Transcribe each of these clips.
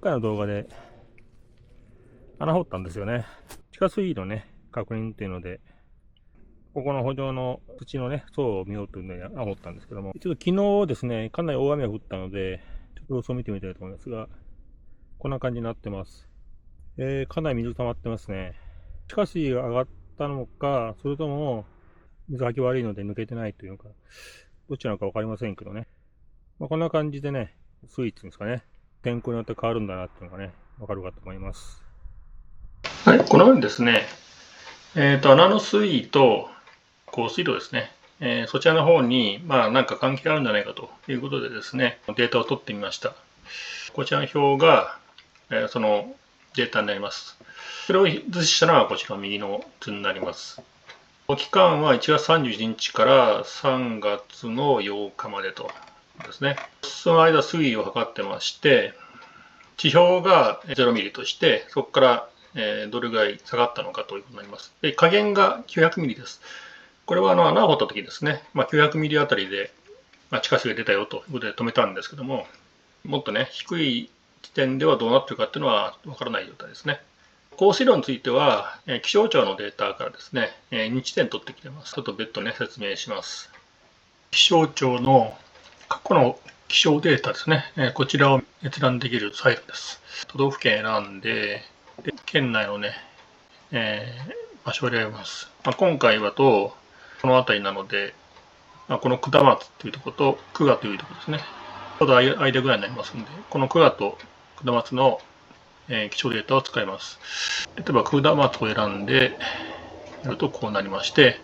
回の動画で穴掘ったんですよね。地下水位のね、確認っていうので、ここの補助の土のね、層を見ようというのに穴掘ったんですけども、ちょっと昨日ですね、かなり大雨が降ったので、ちょっと様子を見てみたいと思いますが、こんな感じになってます。かなり水溜まってますね。地下水が上がったのか、それとも水はき悪いので抜けてないというのか、どっちなのかわかりませんけどね。こんな感じでね、水位っていうんですかね、天候によって変わるんだなっていうのがね、わかるかと思います。はい、このようにですね、穴の水位と降水量ですね、そちらの方に、なんか関係あるんじゃないかということでですね、データを取ってみました。こちらの表が、そのデータになります。それを図したのはこちらの右の図になります。期間は1月31日から3月の8日までとですね。その間水位を測ってまして、地表が0ミリとして、そこからどれぐらい下がったのかということになります。で、下限が900ミリです。これは穴を掘った時ですね、900ミリあたりで地下水が出たよということで止めたんですけども、もっとね、低い地点ではどうなっているかっていうのはわからない状態ですね。降水量については、気象庁のデータからですね、2地点取ってきてます。ちょっと別途ね、説明します。気象庁の過去の気象データですね、こちらを閲覧できるサイトです。都道府県選んで、県内のね、場所を選びます。今回はこの辺りなので、この下松というところと久我というところですね。ちょうど間ぐらいになりますので、この久我と下松の気象データを使います。例えば下松を選んでやるとこうなりまして、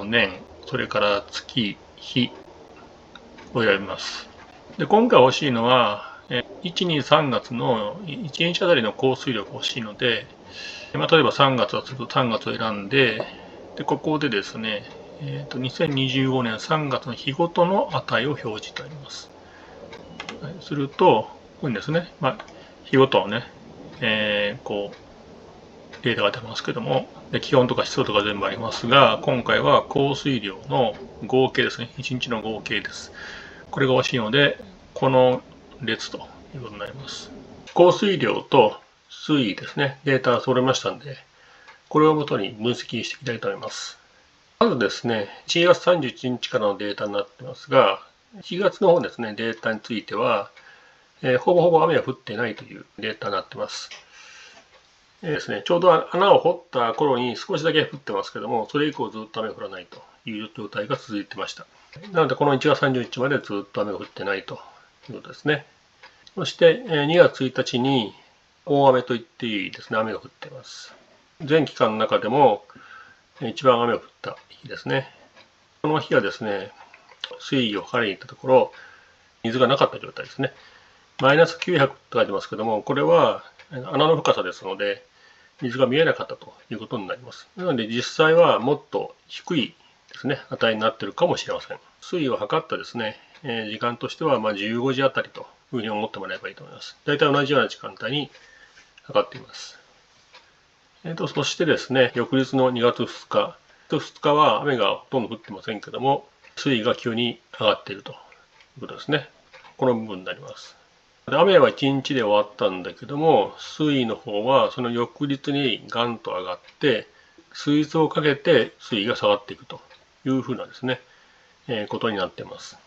年、それから月、日を選びます。で、今回欲しいのは、1、2、3月の1日あたりの降水量が欲しいので、例えば3月だとすると3月を選んで、ここでですね、2025年3月の日ごとの値を表示してあります。すると、ここにですね、日ごとのね、データが出ますけども、気温とか湿度とか全部ありますが、今回は降水量の合計ですね、1日の合計です。これが欲しいので、この列ということになります。降水量と水位ですね、データが取れましたんで、これをもとに分析していきたいと思います。まずですね、1月31日からのデータになってますが、1月の方ですね、データについては、ほぼほぼ雨が降ってないというデータになってます。ですね、ちょうど穴を掘った頃に少しだけ降ってますけども、それ以降ずっと雨が降らないという状態が続いてました。なので、この1月30日までずっと雨が降ってないということですね。そして、2月1日に大雨と言っていいですね、雨が降っています。全期間の中でも一番雨が降った日ですね。この日はですね、水位を測りに行ったところ、水がなかった状態ですね。マイナス900と書いてますけども、これは穴の深さですので、水が見えなかったということになります。なので実際はもっと低いですね、値になっているかもしれません。水位を測ったですね、時間としては15時あたりというふうに思ってもらえばいいと思います。大体同じような時間帯に測っています。そしてですね、翌日の2月2日。2日は雨がほとんど降ってませんけども、水位が急に上がっているということですね。この部分になります。雨は1日で終わったんだけども、水位の方はその翌日にガンと上がって、数日をかけて水位が下がっていくというふうなですね、ことになっています。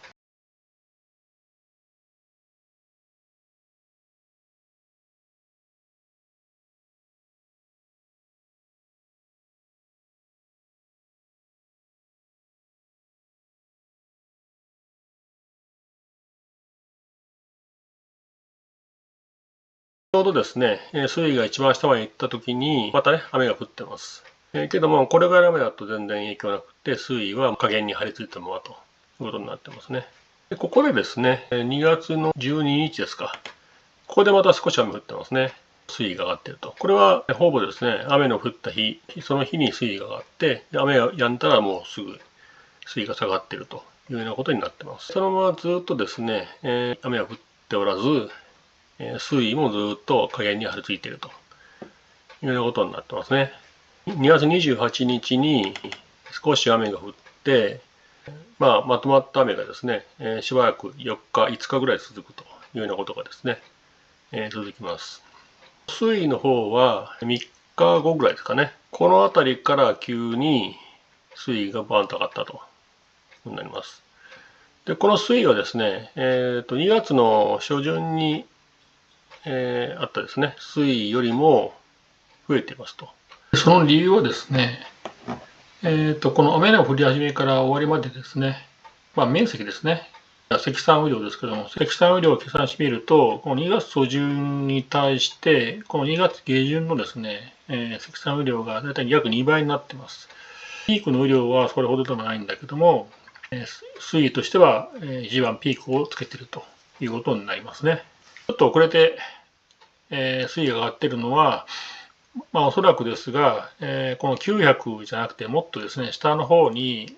ちょうどですね、水位が一番下まで行った時に、またね、雨が降ってます。けども、これぐらいの雨だと全然影響なくて、水位は下限に張り付いたままということになってますね。でここでですね、2月の12日ですか。ここでまた少し雨降ってますね。水位が上がっていると。これはほぼですね、雨の降った日、その日に水位が上がって、雨が止んだらもうすぐ水位が下がっているというようなことになってます。そのままずっとですね、雨は降っておらず、水位もずっと下限に張り付いているというようなことになってますね。2月28日に少し雨が降って、まとまった雨がですね、しばらく4日、5日ぐらい続くというようなことがですね、続きます。水位の方は3日後ぐらいですかね。この辺りから急に水位がバーンと上がったとなります。で、この水位はですね、2月の初旬に、あったですね、水位よりも増えていますと。その理由はですね、この雨の降り始めから終わりまでですね、面積ですね。積算雨量ですけども、積算雨量を計算してみると、この2月初旬に対して、この2月下旬のですね、積算雨量がだいたい約2倍になっています。ピークの雨量はそれほどでもないんだけども、水位としては一番ピークをつけているということになりますね。ちょっと遅れて、水位が上がっているのは、おそらくですが、この900じゃなくてもっとですね、下の方に、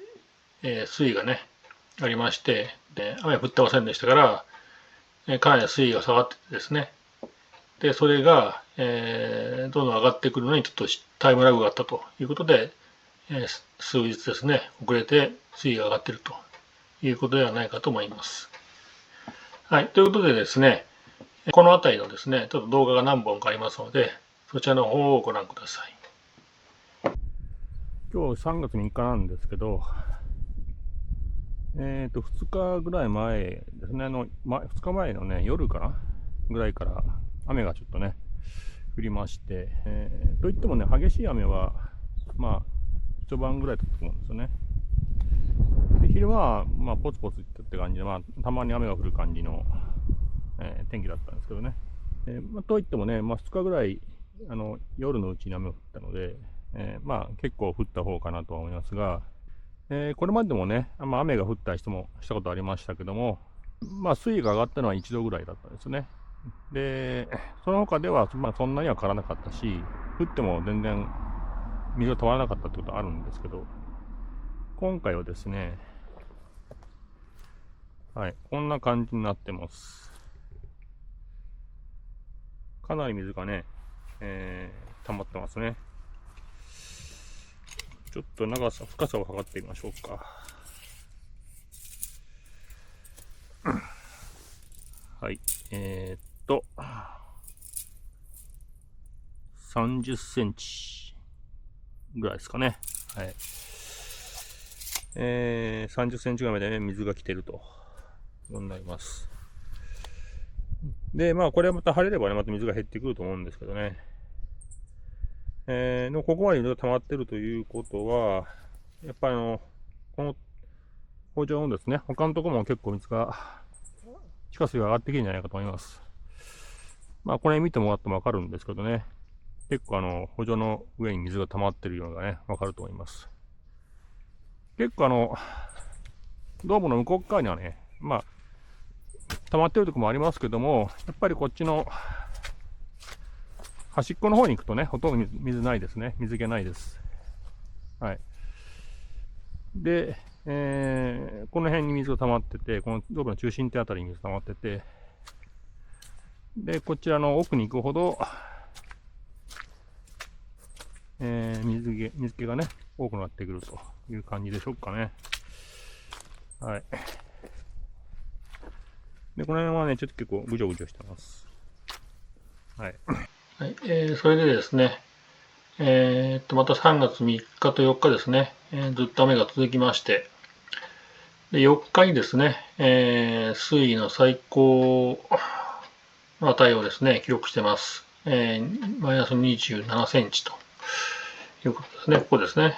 水位がね、ありまして、雨降ってませんでしたから、かなり水位が下がっててですね、で、それが、どんどん上がってくるのにちょっとタイムラグがあったということで、数日ですね、遅れて水位が上がっているということではないかと思います。はい、ということでですね、この辺りのですね、ちょっと動画が何本かありますので、そちらの方をご覧ください。今日3月3日なんですけど、2日ぐらい前ですね、2日前のね、夜かなぐらいから雨がちょっとね、降りまして、といってもね、激しい雨は、一晩ぐらいだったと思うんですよね。で、昼間は、ポツポツって感じで、たまに雨が降る感じの、天気だったんですけどね。といってもね、2日ぐらい、夜のうちに雨が降ったので、結構降った方かなとは思いますが、これまでもね、雨が降った人もしたことありましたけども、水位が上がったのは1度ぐらいだったんですね。で、その他では、そんなには変わらなかったし、降っても全然水が止まらなかったってことはあるんですけど、今回はですね、はい、こんな感じになってます。かなり水がね、溜まってますね。ちょっと深さを測ってみましょうか。はい、30センチぐらいですかね。はい。30センチぐらいまでね、水が来てると。なります。で、これはまた晴れればね、また水が減ってくると思うんですけどね。でもここまで水が溜まってるということは、やっぱりこの工場のですね、他のところも結構水が、地下水が上がってきるんじゃないかと思います。これ見てもらってもわかるんですけどね、結構補助の上に水が溜まってるのがね、わかると思います。結構ドームの向こう側にはね、溜まってるところもありますけども、やっぱりこっちの端っこの方に行くとね、ほとんど水ないですね。水気ないです。はい。で、この辺に水が溜まってて、このドームの中心ってあたりに水が溜まってて、で、こちらの奥に行くほど、水気がね、多くなってくるという感じでしょうかね。はい。で、この辺はね、ちょっと結構ぐじょぐじょしてます。はい。はい、それでですね、また3月3日と4日ですね、ずっと雨が続きまして、で4日にですね、水位の最高の値をですね、記録してます。マイナス27センチということですね。ここですね。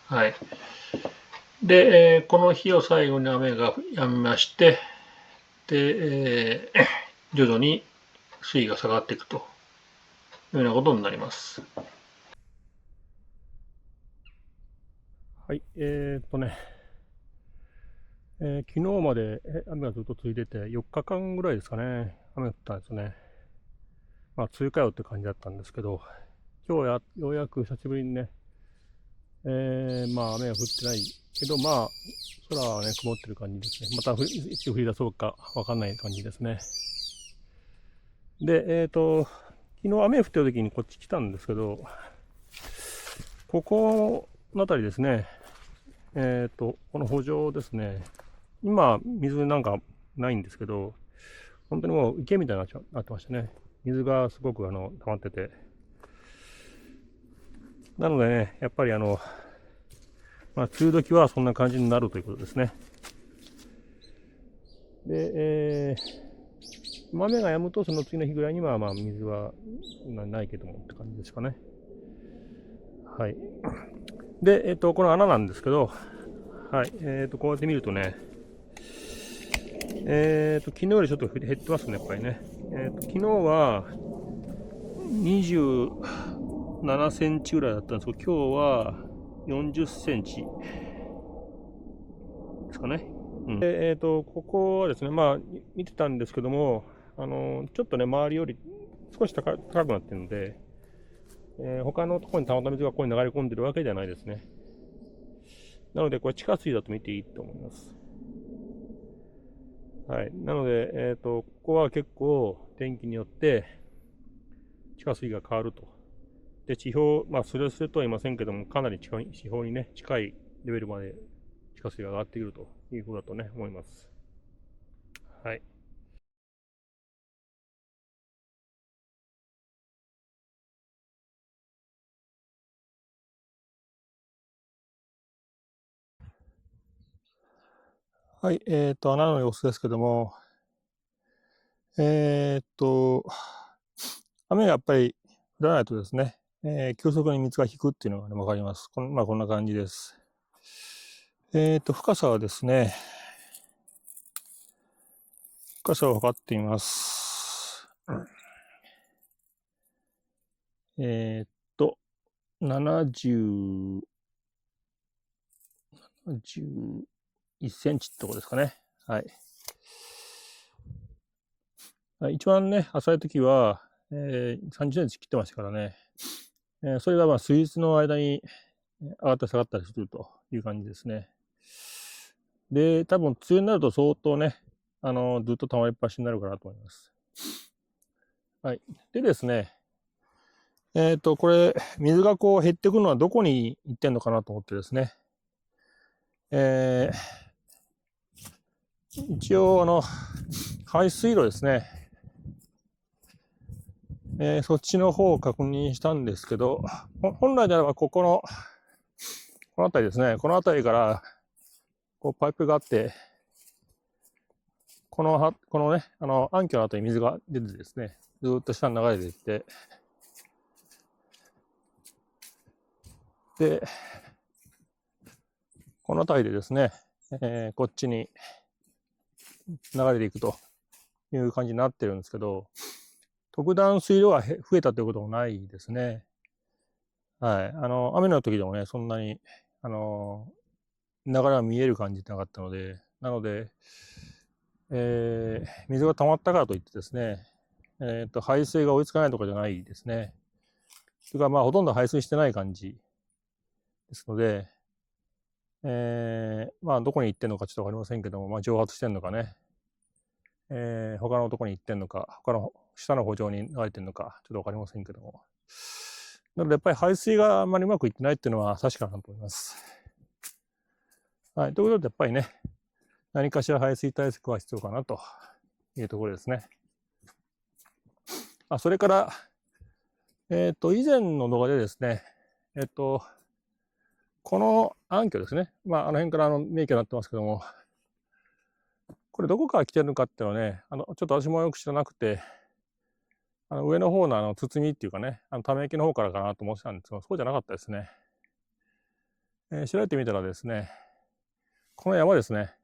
はい。で、この日を最後に雨が止みまして、で、徐々に水位が下がっていくというようなことになります。はい、昨日まで雨がずっと続いてて、4日間ぐらいですかね、雨が降ったんですね。梅雨かよって感じだったんですけど、今日ようやく久しぶりにね、雨は降ってないけど、空はね、曇ってる感じですね。またいつ降り出そうかわかんない感じですね。で、昨日雨降ってる時にこっち来たんですけど、ここのあたりですね、この補助ですね、今、水なんかないんですけど、本当にもう池みたいになってましたね。水がすごく溜まってて。なのでね、やっぱり梅雨時はそんな感じになるということですね。で、雨が止むとその次の日ぐらいには水はないけどもって感じですかね。はい。で、この穴なんですけど、はい、こうやって見るとね、昨日よりちょっと減ってますね、やっぱりね。昨日は27センチぐらいだったんですけど、今日は40センチですかね。うん、で、ここはですね、見てたんですけども、ちょっとね、周りより少し高くなってるので、他のところにたまった水がここに流れ込んでるわけではないですね。なので、これ地下水だと見ていいと思います。はい。なので、ここは結構天気によって地下水が変わると。で、地表、それとは言いませんけども、かなり地表にね、近いレベルまで地下水が上がっているということだとね、思います。はい。はい、穴の様子ですけども、雨がやっぱり降らないとですね、急速に水が引くっていうのが、ね、わかります。こんな感じです。深さはですね、深さを測ってみます。70、71センチってとこですかね。はい。一番ね、浅い時は、30センチ切ってましたからね。それが数日の間に上がったり下がったりするという感じですね。で、多分梅雨になると相当ね、ずっと溜まりっぱしになるかなと思います。はい。でですね、これ、水がこう減ってくるのはどこに行ってんのかなと思ってですね、一応、排水路ですね、そっちの方を確認したんですけど、本来であればこの辺りですね、この辺りからこうパイプがあって、このね、暗渠の後に水が出てですね、ずっと下に流れていって、で、この辺りでですね、こっちに流れていくという感じになってるんですけど、特段水量が増えたということもないですね。はい。雨の時でもね、そんなに、流れが見える感じってなかったので、なので、水が溜まったからといってですね、排水が追いつかないとかじゃないですね。それからほとんど排水してない感じですので、どこに行ってんのかちょっとわかりませんけども、蒸発してんのかね、他のとこに行ってんのか、他の下の補助に流れてんのか、ちょっとわかりませんけども。なので、やっぱり排水があんまりうまくいってないっていうのは確かなと思います。はい。ということで、やっぱりね、何かしら排水対策は必要かなというところですね。それから、以前の動画でですね、この暗渠ですね。あの辺から明記になってますけども、これどこから来てるのかっていうのはね、ちょっと私もよく知らなくて、上の方の包みっていうかね、ため池の方からかなと思ってたんですが、そうじゃなかったですね。調べてみたらですね、この山ですね。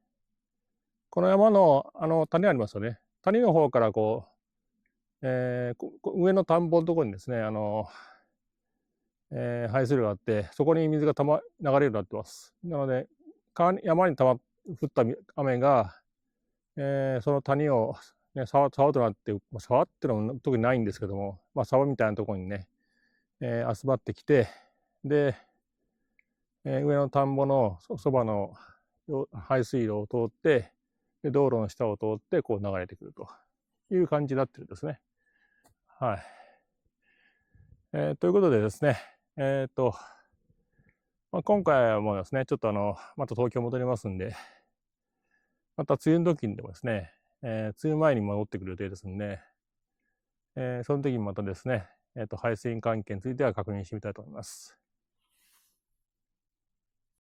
この山の谷ありますよね。谷の方からこう、上の田んぼのところにですね、排水路があって、そこに水が流れるようになってます。なので、山に降った雨が、その谷を、ね、沢となって、沢っていうのも特にないんですけども、沢みたいなところにね、集まってきて、で、上の田んぼのそばの排水路を通って、で道路の下を通ってこう流れてくるという感じになってるんですね。はい。ということでですね、今回もですね、ちょっとまた東京戻りますんで、また梅雨の時にでもですね、梅雨前に戻ってくる予定ですんで、その時にまたですね、排水関係については確認してみたいと思います。